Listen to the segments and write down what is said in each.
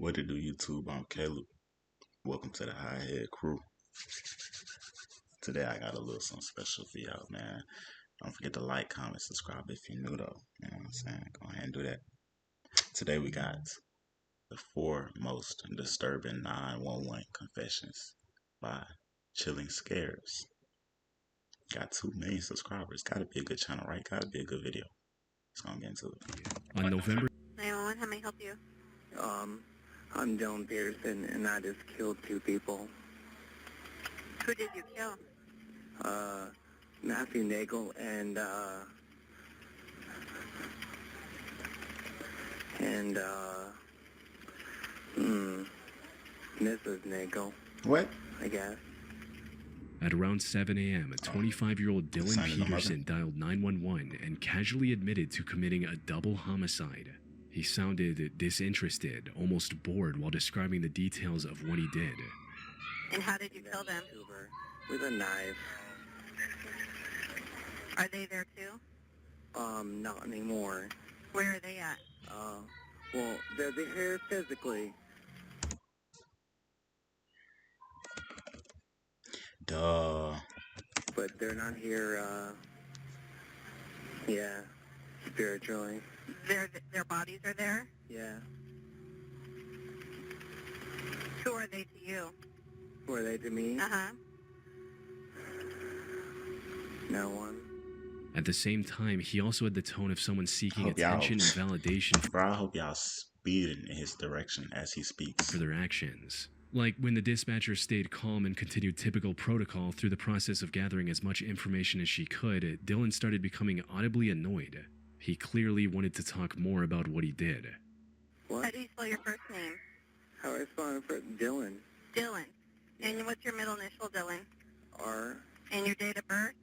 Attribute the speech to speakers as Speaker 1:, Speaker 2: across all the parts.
Speaker 1: What to do, YouTube? I'm Caleb. Welcome to the High Head Crew. Today I got a little something special for y'all, man. Don't forget to like, comment, subscribe if you're new though. You know what I'm saying? Go ahead and do that. Today we got the 4 most disturbing 911 confessions by Chilling Scares. Got 2 million subscribers. Gotta be a good channel, right? Gotta be a good video. Let's go get into it.
Speaker 2: On November
Speaker 3: 911, how may I help you?
Speaker 4: I'm Dylan Peterson, and I just killed 2 people.
Speaker 3: Who did you kill?
Speaker 4: Matthew Nagel and Mrs. Nagel,
Speaker 1: What?
Speaker 4: I guess.
Speaker 2: at around 7 a.m., a 25-year-old Dylan
Speaker 1: Sign in the
Speaker 2: Peterson dialed 911 and casually admitted to committing a double homicide. He sounded disinterested, almost bored while describing the details of what he did.
Speaker 3: And how did you kill them?
Speaker 4: With a knife.
Speaker 3: Are they there too?
Speaker 4: Not anymore.
Speaker 3: Where are they at?
Speaker 4: Well, they're here physically.
Speaker 1: Duh.
Speaker 4: But they're not here, spiritually.
Speaker 3: Their bodies are there?
Speaker 4: Yeah.
Speaker 3: Who are they to you?
Speaker 4: Who are they to me?
Speaker 3: Uh-huh.
Speaker 4: No one.
Speaker 2: At the same time, he also had the tone of someone seeking
Speaker 1: Hope y'all-
Speaker 2: attention and validation
Speaker 1: Bro, I hope y'all speeding in his direction as he speaks.
Speaker 2: for their actions. Like when the dispatcher stayed calm and continued typical protocol through the process of gathering as much information as she could, Dylan started becoming audibly annoyed. He clearly wanted to talk more about what he did.
Speaker 3: How
Speaker 4: What?
Speaker 3: do you spell your first name?
Speaker 4: How I spell it for Dylan?
Speaker 3: Dylan. And what's your middle initial, Dylan?
Speaker 4: R.
Speaker 3: And your date of birth?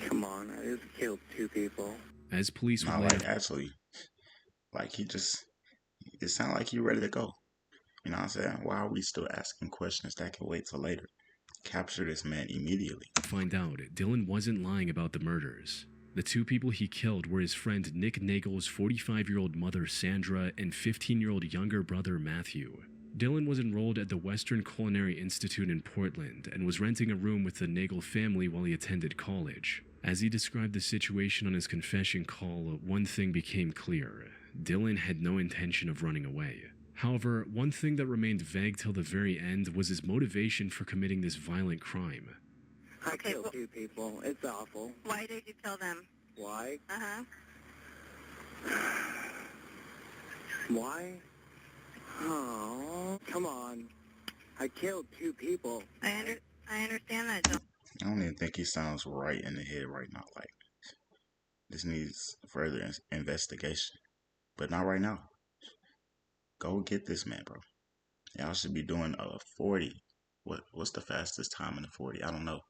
Speaker 4: Come on, I just killed 2 people.
Speaker 2: As police would
Speaker 1: Not
Speaker 2: later
Speaker 1: like actually. Like it sounded like you ready to go. You know what I'm saying? Why are we still asking questions that can wait till later? Capture this man immediately.
Speaker 2: find out, Dylan wasn't lying about the murders. The 2 people he killed were his friend Nick Nagel's 45-year-old mother Sandra and 15-year-old younger brother Matthew. Dylan was enrolled at the Western Culinary Institute in Portland and was renting a room with the Nagel family while he attended college. As he described the situation on his confession call, one thing became clear. Dylan had no intention of running away. However, one thing that remained vague till the very end was his motivation for committing this violent crime.
Speaker 4: I
Speaker 3: Okay,
Speaker 4: killed
Speaker 3: well-
Speaker 4: 2 people. It's awful.
Speaker 3: Why did you kill them?
Speaker 4: Why?
Speaker 3: Uh-huh.
Speaker 4: Why? Oh, come on. I killed 2 people.
Speaker 3: I understand that, Dylan.
Speaker 1: I don't even think he sounds right in the head right now. Like, this needs further investigation. But not right now. Go get this man, bro. Y'all should be doing a 40. What's the fastest time in the 40? I don't know.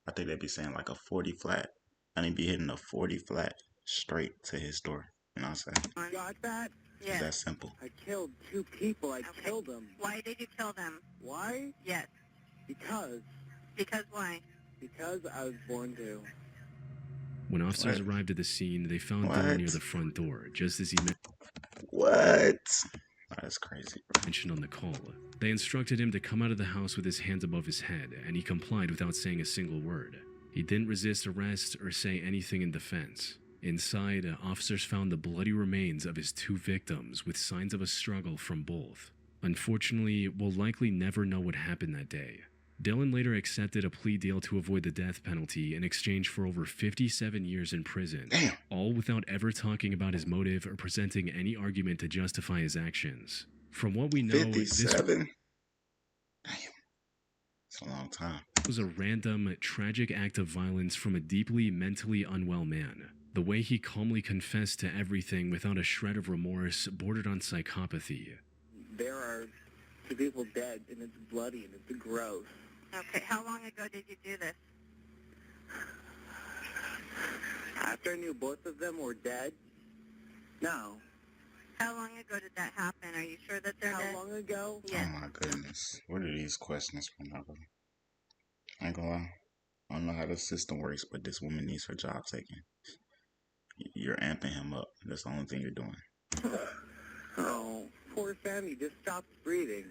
Speaker 1: I think they'd be saying like a 40 flat. I need to be hitting a 40 flat straight to his door. You know what I'm saying?
Speaker 4: Got that?
Speaker 1: It's
Speaker 3: Yes.
Speaker 1: that simple.
Speaker 4: I killed 2 people. I
Speaker 3: Okay.
Speaker 4: killed them.
Speaker 3: Why did you kill them?
Speaker 4: Why?
Speaker 3: Yes.
Speaker 4: Because
Speaker 3: Why?
Speaker 4: I was born to.
Speaker 2: When officers
Speaker 1: What?
Speaker 2: arrived at the scene, they found
Speaker 1: What?
Speaker 2: Dylan near the front door, just as he
Speaker 1: What? That's crazy, bro.
Speaker 2: mentioned on the call. They instructed him to come out of the house with his hands above his head, and he complied without saying a single word. He didn't resist arrest or say anything in defense. Inside, officers found the bloody remains of his 2 victims with signs of a struggle from both. Unfortunately, we'll likely never know what happened that day. Dylan later accepted a plea deal to avoid the death penalty in exchange for over 57 years in prison,
Speaker 1: Damn.
Speaker 2: all without ever talking about his motive or presenting any argument to justify his actions. From what we know, this
Speaker 1: 57? Damn. It's a long time.
Speaker 2: was a random, tragic act of violence from a deeply mentally unwell man. The way he calmly confessed to everything without a shred of remorse bordered on psychopathy.
Speaker 4: There are 2 people dead, and it's bloody, and it's gross.
Speaker 3: Okay, how long ago did you do this?
Speaker 4: After I knew both of them were dead? No.
Speaker 3: How long ago did that happen? Are you sure that they're
Speaker 4: How
Speaker 3: dead?
Speaker 4: long ago?
Speaker 3: Yes.
Speaker 1: Oh my goodness. Where do these questions from now, bro? I ain't gonna lie. I don't know how the system works, but this woman needs her job taken. You're amping him up. That's the only thing you're doing.
Speaker 4: Oh, poor Sandy just stopped breathing.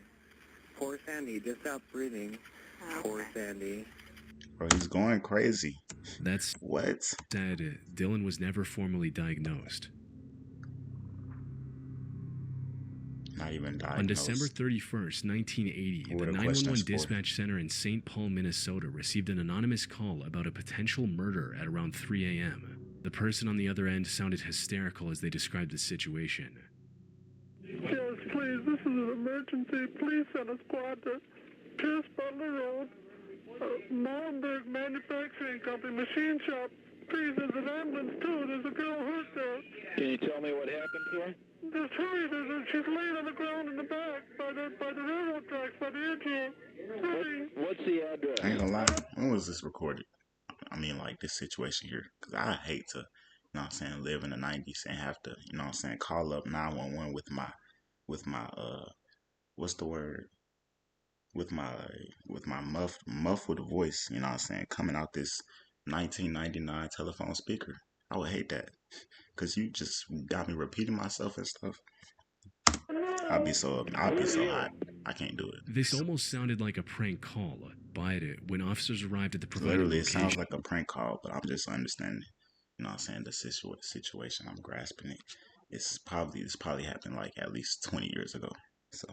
Speaker 4: Poor Sandy just stopped breathing. Poor
Speaker 3: Okay.
Speaker 4: Sandy.
Speaker 1: Bro, he's going crazy.
Speaker 2: That
Speaker 1: What?
Speaker 2: said, Dylan was never formally diagnosed.
Speaker 1: Not even diagnosed.
Speaker 2: On December 31st, 1980,
Speaker 1: What
Speaker 2: the
Speaker 1: are
Speaker 2: 911
Speaker 1: questions for?
Speaker 2: dispatch center in St. Paul, Minnesota received an anonymous call about a potential murder at around 3 a.m. The person on the other end sounded hysterical as they described the situation.
Speaker 5: Yes, please, this is an emergency. Please send a squad to Pierce Butler Road, Molenberg Manufacturing Company, machine shop. Please, there's an ambulance too. There's a girl hurt there.
Speaker 6: Can you tell me what happened to her?
Speaker 5: Just hurry, she's laying on the ground in the back by the railroad tracks, by the edge here. Hurry.
Speaker 6: What's the address?
Speaker 1: I ain't gonna lie. When was this recorded? I mean, like, this situation here. Because I hate to, you know what I'm saying, live in the 90s and have to, you know what I'm saying, call up 911 with my, what's the word? With my muffled voice, you know what I'm saying, coming out this 1999 telephone speaker. I would hate that. Because you just got me repeating myself and stuff. I'd be so hot. I can't do it.
Speaker 2: This almost sounded like a prank call, but when officers arrived at the provided
Speaker 1: Literally, it
Speaker 2: location,
Speaker 1: sounds like a prank call, but I'm just understanding, you know what I'm saying, the situation. I'm grasping it. This probably happened like at least 20 years ago. So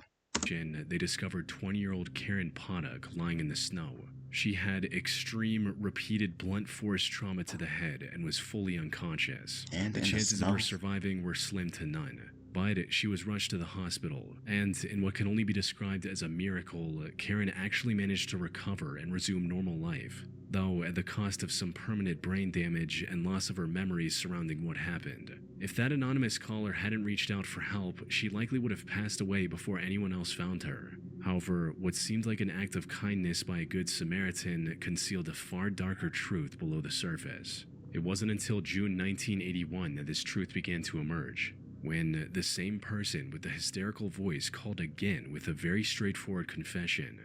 Speaker 2: they discovered 20-year-old Karen Poddock lying in the snow. She had extreme, repeated blunt force trauma to the head and was fully unconscious.
Speaker 1: And
Speaker 2: The
Speaker 1: in the
Speaker 2: chances of
Speaker 1: snow.
Speaker 2: her surviving were slim to none. But she was rushed to the hospital, and in what can only be described as a miracle, Karen actually managed to recover and resume normal life, though at the cost of some permanent brain damage and loss of her memories surrounding what happened. If that anonymous caller hadn't reached out for help, she likely would have passed away before anyone else found her. However, what seemed like an act of kindness by a good Samaritan concealed a far darker truth below the surface. It wasn't until June 1981 that this truth began to emerge, when the same person with the hysterical voice called again with a very straightforward confession.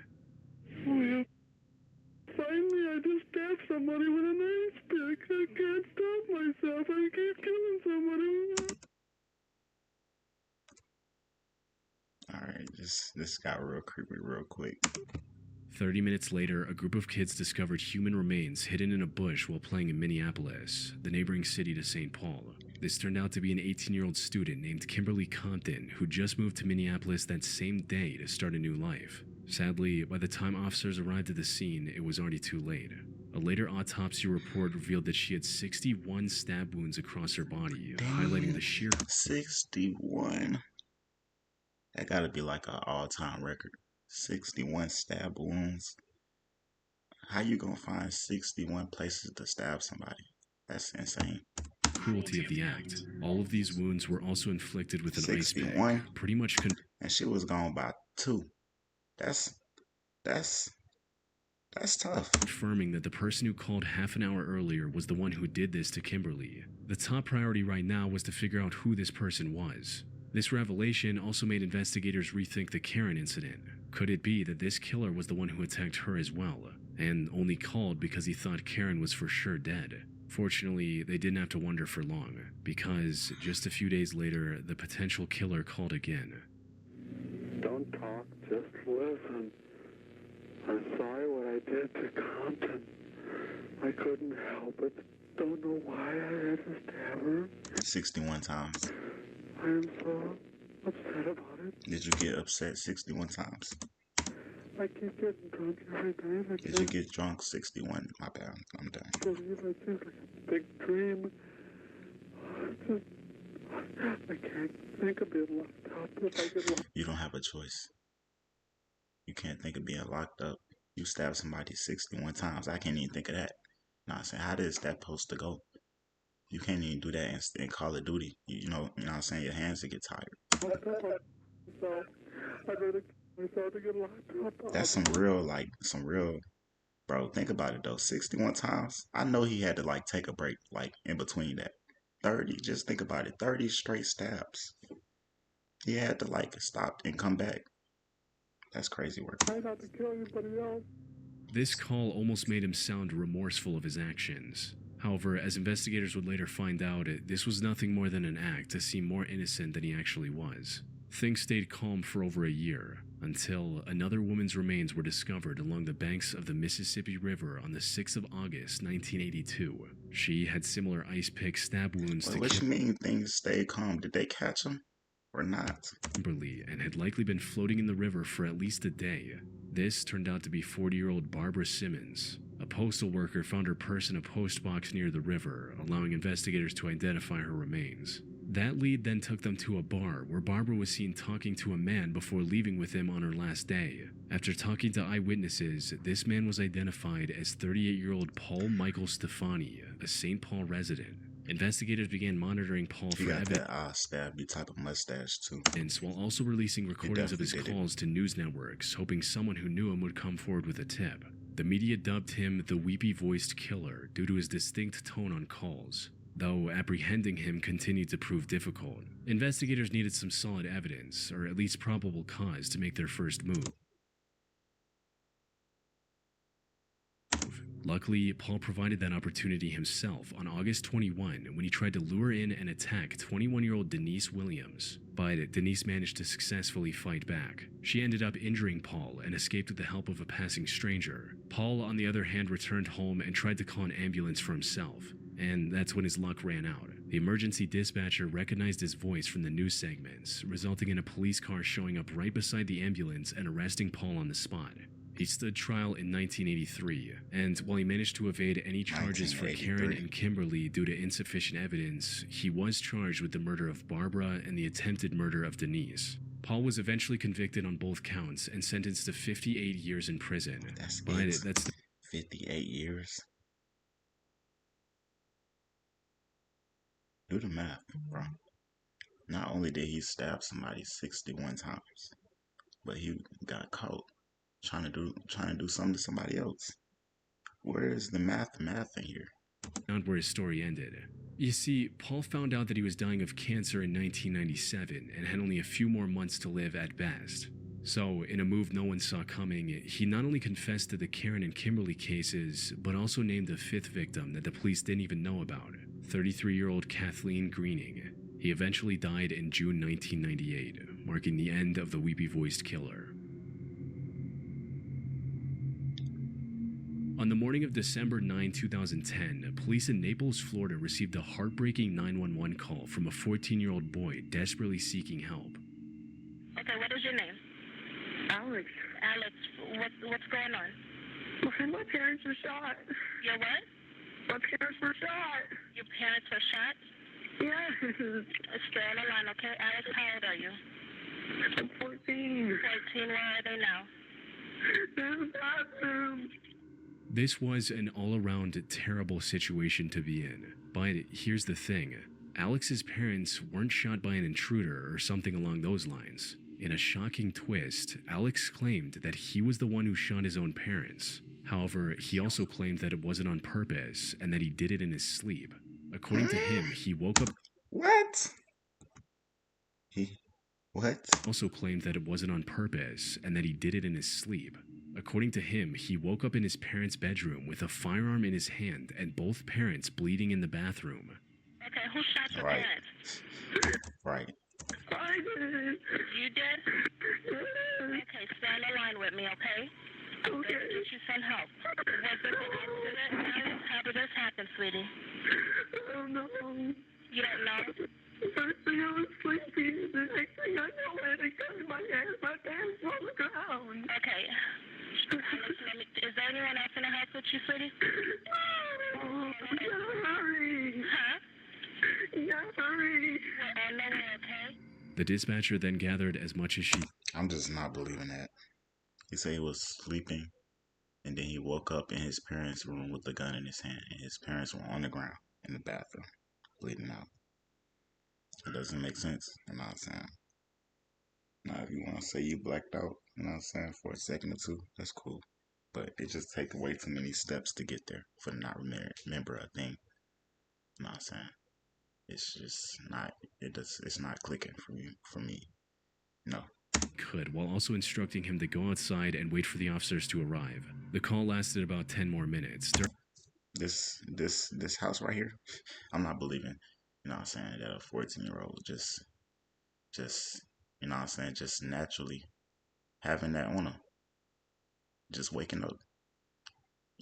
Speaker 5: Oh, yeah. Finally, I just stabbed somebody with an ice pick. I can't stop myself. I keep killing somebody.
Speaker 1: alright, this got real creepy real quick.
Speaker 2: 30 minutes later, a group of kids discovered human remains hidden in a bush while playing in Minneapolis, the neighboring city to St. Paul. This turned out to be an 18-year-old student named Kimberly Compton, who just moved to Minneapolis that same day to start a new life. Sadly, by the time officers arrived at the scene, it was already too late. A later autopsy report revealed that she had 61 stab wounds across her body, highlighting the sheer
Speaker 1: 61. That gotta be like an all-time record. 61 stab wounds. How you gonna find 61 places to stab somebody? That's insane.
Speaker 2: cruelty of the act. All of these wounds were also inflicted with an ice pick,
Speaker 1: 61.
Speaker 2: pretty much
Speaker 1: And she was gone by 2. That's tough.
Speaker 2: confirming that the person who called half an hour earlier was the one who did this to Kimberly. The top priority right now was to figure out who this person was. This revelation also made investigators rethink the Karen incident. Could it be that this killer was the one who attacked her as well, and only called because he thought Karen was for sure dead? Fortunately, they didn't have to wonder for long, because just a few days later, the potential killer called again.
Speaker 5: Don't talk, just listen. I'm sorry what I did to Compton. I couldn't help it. Don't know why I had to stab her.
Speaker 1: 61 times.
Speaker 5: I am so upset about it.
Speaker 1: Did you get upset 61 times?
Speaker 5: I keep getting drunk every night. I
Speaker 1: Did you get drunk 61? My bad. I'm done.
Speaker 5: believe it's just like a big dream. I can't think of being locked up if I get locked.
Speaker 1: You don't have a choice. You can't think of being locked up. You stabbed somebody 61 times. I can't even think of that. Nah, I'm saying, how is that supposed to go? You can't even do that in Call of Duty. You know what I'm saying? Your hands will get tired.
Speaker 5: So I'd rather kill myself to get locked up.
Speaker 1: That's some real, bro, think about it though. 61 times. I know he had to like take a break, like in between that. 30, just think about it. 30 straight stabs. He had to like stop and come back. That's crazy work.
Speaker 5: Try not to kill anybody else.
Speaker 2: This call almost made him sound remorseful of his actions. However, as investigators would later find out, this was nothing more than an act to seem more innocent than he actually was. Things stayed calm for over a year, until another woman's remains were discovered along the banks of the Mississippi River on the 6th of August, 1982. She had similar ice pick stab wounds to
Speaker 1: What you mean things stayed calm? Did they catch him or not?
Speaker 2: Kimberly and had likely been floating in the river for at least a day. This turned out to be 40-year-old Barbara Simmons. A postal worker found her purse in a post box near the river, allowing investigators to identify her remains. That lead then took them to a bar where Barbara was seen talking to a man before leaving with him on her last day. After talking to eyewitnesses, this man was identified as 38-year-old Paul Michael Stefani, a St. Paul resident. Investigators began monitoring Paul
Speaker 1: He
Speaker 2: for
Speaker 1: got
Speaker 2: evidence
Speaker 1: that stabby type of mustache too.
Speaker 2: while also releasing recordings of his
Speaker 1: definitely did it.
Speaker 2: calls to news networks, hoping someone who knew him would come forward with a tip. The media dubbed him the weepy-voiced killer due to his distinct tone on calls, though apprehending him continued to prove difficult. Investigators needed some solid evidence, or at least probable cause, to make their first move. Luckily, Paul provided that opportunity himself on August 21 when he tried to lure in and attack 21-year-old Denise Williams, but Denise managed to successfully fight back. She ended up injuring Paul and escaped with the help of a passing stranger. Paul, on the other hand, returned home and tried to call an ambulance for himself, and that's when his luck ran out. The emergency dispatcher recognized his voice from the news segments, resulting in a police car showing up right beside the ambulance and arresting Paul on the spot. He stood trial in 1983, and while he managed to evade any charges for Karen
Speaker 1: 1983.
Speaker 2: and Kimberly due to insufficient evidence, he was charged with the murder of Barbara and the attempted murder of Denise. Paul was eventually convicted on both counts and sentenced to 58 years in prison.
Speaker 1: That's
Speaker 2: But
Speaker 1: it.
Speaker 2: that's
Speaker 1: 58 years. Do the math, bro. Not only did he stab somebody 61 times, but he got caught trying to do something to somebody else. Where is the math in here?
Speaker 2: not where his story ended. You see, Paul found out that he was dying of cancer in 1997 and had only a few more months to live at best. So, in a move no one saw coming, he not only confessed to the Karen and Kimberly cases, but also named a fifth victim that the police didn't even know about, 33-year-old Kathleen Greening. He eventually died in June 1998, marking the end of the weepy-voiced killer. On the morning of December 9, 2010, police in Naples, Florida received a heartbreaking 911 call from a 14-year-old boy desperately seeking help.
Speaker 3: Okay, what is your name?
Speaker 5: Alex,
Speaker 3: Alex, what's going on?
Speaker 5: my parents were shot.
Speaker 3: Your what?
Speaker 5: My parents were shot.
Speaker 3: Your parents were shot?
Speaker 5: Yes.
Speaker 3: Stay on the line, okay? Alex, how old are you?
Speaker 5: I'm 14.
Speaker 3: 14, where are they now?
Speaker 5: They're in the bathroom.
Speaker 2: This was an all-around terrible situation to be in. But here's the thing. Alex's parents weren't shot by an intruder or something along those lines. In a shocking twist, Alex claimed that he was the one who shot his own parents. However, he also claimed that it wasn't on purpose and that he did it in his sleep. According to him, he woke up
Speaker 1: What? What?
Speaker 2: also claimed that it wasn't on purpose and that he did it in his sleep. According to him, he woke up in his parents' bedroom with a firearm in his hand and both parents bleeding in the bathroom.
Speaker 3: Okay, who shot your
Speaker 1: Right.
Speaker 3: parents?
Speaker 1: Right.
Speaker 5: I did.
Speaker 3: You did? Okay, stay on the line with me, okay?
Speaker 5: Okay.
Speaker 3: Let's get you some help. Was it an incident, Alex? How did this happen, sweetie?
Speaker 5: I don't know.
Speaker 3: You don't know?
Speaker 5: First thing I was sleeping, the next thing I know, I had to cut my hands on the ground.
Speaker 3: Okay. Alex, is there anyone else in the house with you, sweetie?
Speaker 5: Oh, you gotta hurry.
Speaker 3: Huh?
Speaker 5: You gotta hurry.
Speaker 3: We're on the way, okay?
Speaker 2: The dispatcher then gathered as much as she
Speaker 1: I'm just not believing that. He said he was sleeping, and then he woke up in his parents' room with the gun in his hand, and his parents were on the ground in the bathroom, bleeding out. It doesn't make sense, you know what I'm saying? Now, if you want to say you blacked out, you know what I'm saying, for a second or two, that's cool. But it just takes way too many steps to get there for to not remember a thing. You know what I'm saying? It's just not, it's not clicking for me. No.
Speaker 2: could, while also instructing him to go outside and wait for the officers to arrive. The call lasted about 10 more minutes.
Speaker 1: this house right here. I'm not believing, you know what I'm saying, that a 14-year-old just you know what I'm saying, just naturally having that on her, just waking up.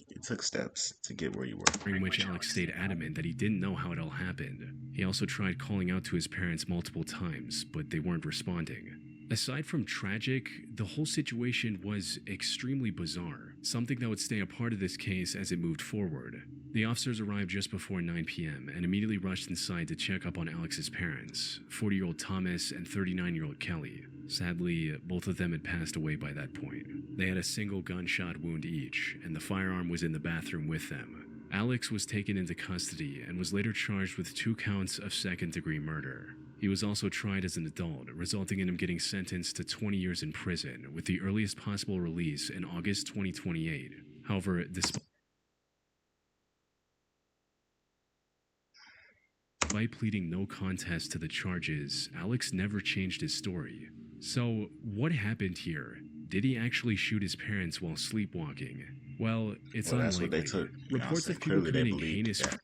Speaker 1: It took steps to get where you were.
Speaker 2: During which Alex stayed adamant that he didn't know how it all happened. He also tried calling out to his parents multiple times, but they weren't responding. Aside from tragic, the whole situation was extremely bizarre, something that would stay a part of this case as it moved forward. The officers arrived just before 9 p.m. and immediately rushed inside to check up on Alex's parents, 40-year-old Thomas and 39-year-old Kelly. Sadly, both of them had passed away by that point. They had a single gunshot wound each, and the firearm was in the bathroom with them. Alex was taken into custody and was later charged with 2 counts of second-degree murder. He was also tried as an adult, resulting in him getting sentenced to 20 years in prison, with the earliest possible release in August 2028. However, despite pleading no contest to the charges, Alex never changed his story. So, what happened here? Did he actually shoot his parents while sleepwalking? Well, it's
Speaker 1: Well,
Speaker 2: unlikely.
Speaker 1: that's what they took. You know what I'm
Speaker 2: Reports
Speaker 1: saying?
Speaker 2: of people
Speaker 1: Clearly, they
Speaker 2: committing
Speaker 1: believed
Speaker 2: heinous
Speaker 1: that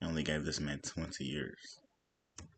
Speaker 1: they only gave this man 20 years.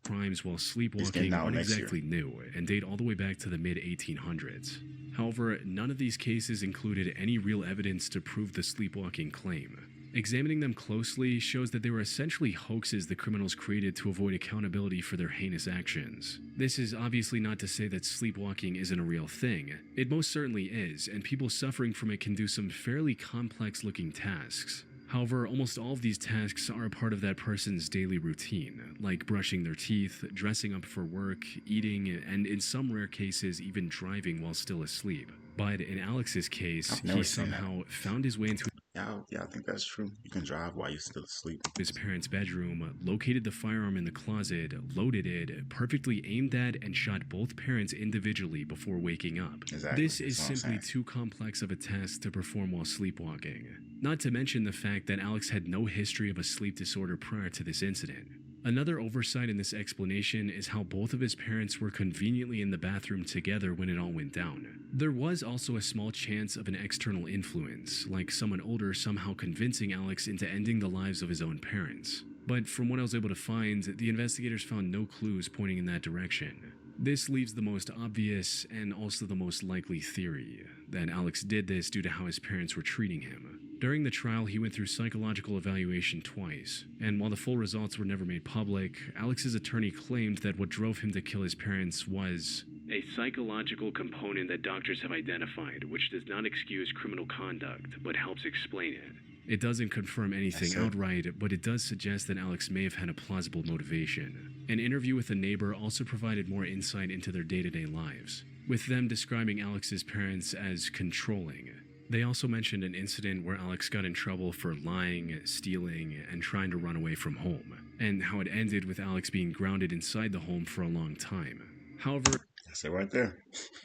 Speaker 2: crimes while
Speaker 1: getting
Speaker 2: sleepwalking
Speaker 1: out
Speaker 2: aren't
Speaker 1: next year.
Speaker 2: exactly new and date all the way back to the mid-1800s. However, none of these cases included any real evidence to prove the sleepwalking claim. Examining them closely shows that they were essentially hoaxes the criminals created to avoid accountability for their heinous actions. This is obviously not to say that sleepwalking isn't a real thing. It most certainly is, and people suffering from it can do some fairly complex-looking tasks. However, almost all of these tasks are a part of that person's daily routine, like brushing their teeth, dressing up for work, eating, and in some rare cases, even driving while still asleep. But in Alex's case,
Speaker 1: I've never
Speaker 2: he
Speaker 1: seen that.
Speaker 2: somehow found his way into
Speaker 1: Yeah, I think that's true. You can drive while you're still asleep.
Speaker 2: his parents' bedroom, located the firearm in the closet, loaded it, perfectly aimed at, and shot both parents individually before waking up.
Speaker 1: Exactly,
Speaker 2: This is
Speaker 1: that's what I'm
Speaker 2: simply
Speaker 1: saying.
Speaker 2: too complex of a task to perform while sleepwalking. Not to mention the fact that Alex had no history of a sleep disorder prior to this incident. Another oversight in this explanation is how both of his parents were conveniently in the bathroom together when it all went down. There was also a small chance of an external influence, like someone older somehow convincing Alex into ending the lives of his own parents. But from what I was able to find, the investigators found no clues pointing in that direction. This leaves the most obvious and also the most likely theory, that Alex did this due to how his parents were treating him. During the trial, he went through psychological evaluation twice, and while the full results were never made public, Alex's attorney claimed that what drove him to kill his parents was a psychological component that doctors have identified, which does not excuse criminal conduct, but helps explain it. It doesn't confirm anything
Speaker 1: That's it.
Speaker 2: outright, but it does suggest that Alex may have had a plausible motivation. An interview with a neighbor also provided more insight into their day-to-day lives, with them describing Alex's parents as controlling. They also mentioned an incident where Alex got in trouble for lying, stealing, and trying to run away from home, and how it ended with Alex being grounded inside the home for a long time. However,
Speaker 1: That's it right there.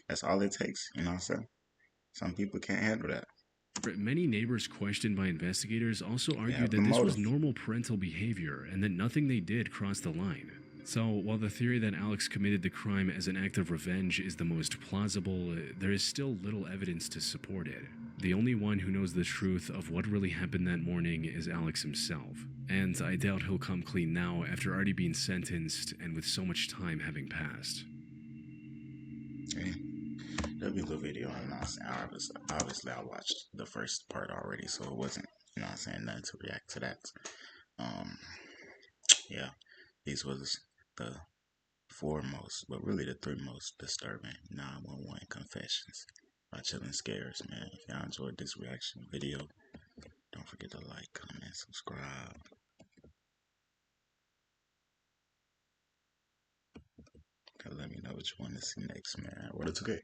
Speaker 1: That's all it takes. You know what I'm saying? Some people can't handle that.
Speaker 2: many neighbors questioned by investigators also
Speaker 1: have
Speaker 2: argued
Speaker 1: the
Speaker 2: that this was
Speaker 1: motive.
Speaker 2: normal parental behavior and that nothing they did crossed the line. So, while the theory that Alex committed the crime as an act of revenge is the most plausible, there is still little evidence to support it. The only one who knows the truth of what really happened that morning is Alex himself, and I doubt he'll come clean now after already being sentenced and with so much time having passed.
Speaker 1: Yeah. There'll be a little video on us. Obviously, I watched the first part already, so it wasn't, you know what I'm saying, nothing to react to that. Yeah, these was the 4 most, but really the 3 most disturbing 911 confessions by Chillin' Scares, man. If y'all enjoyed this reaction video, don't forget to like, comment, subscribe. Let me know what you want to see next, man. What a 2K.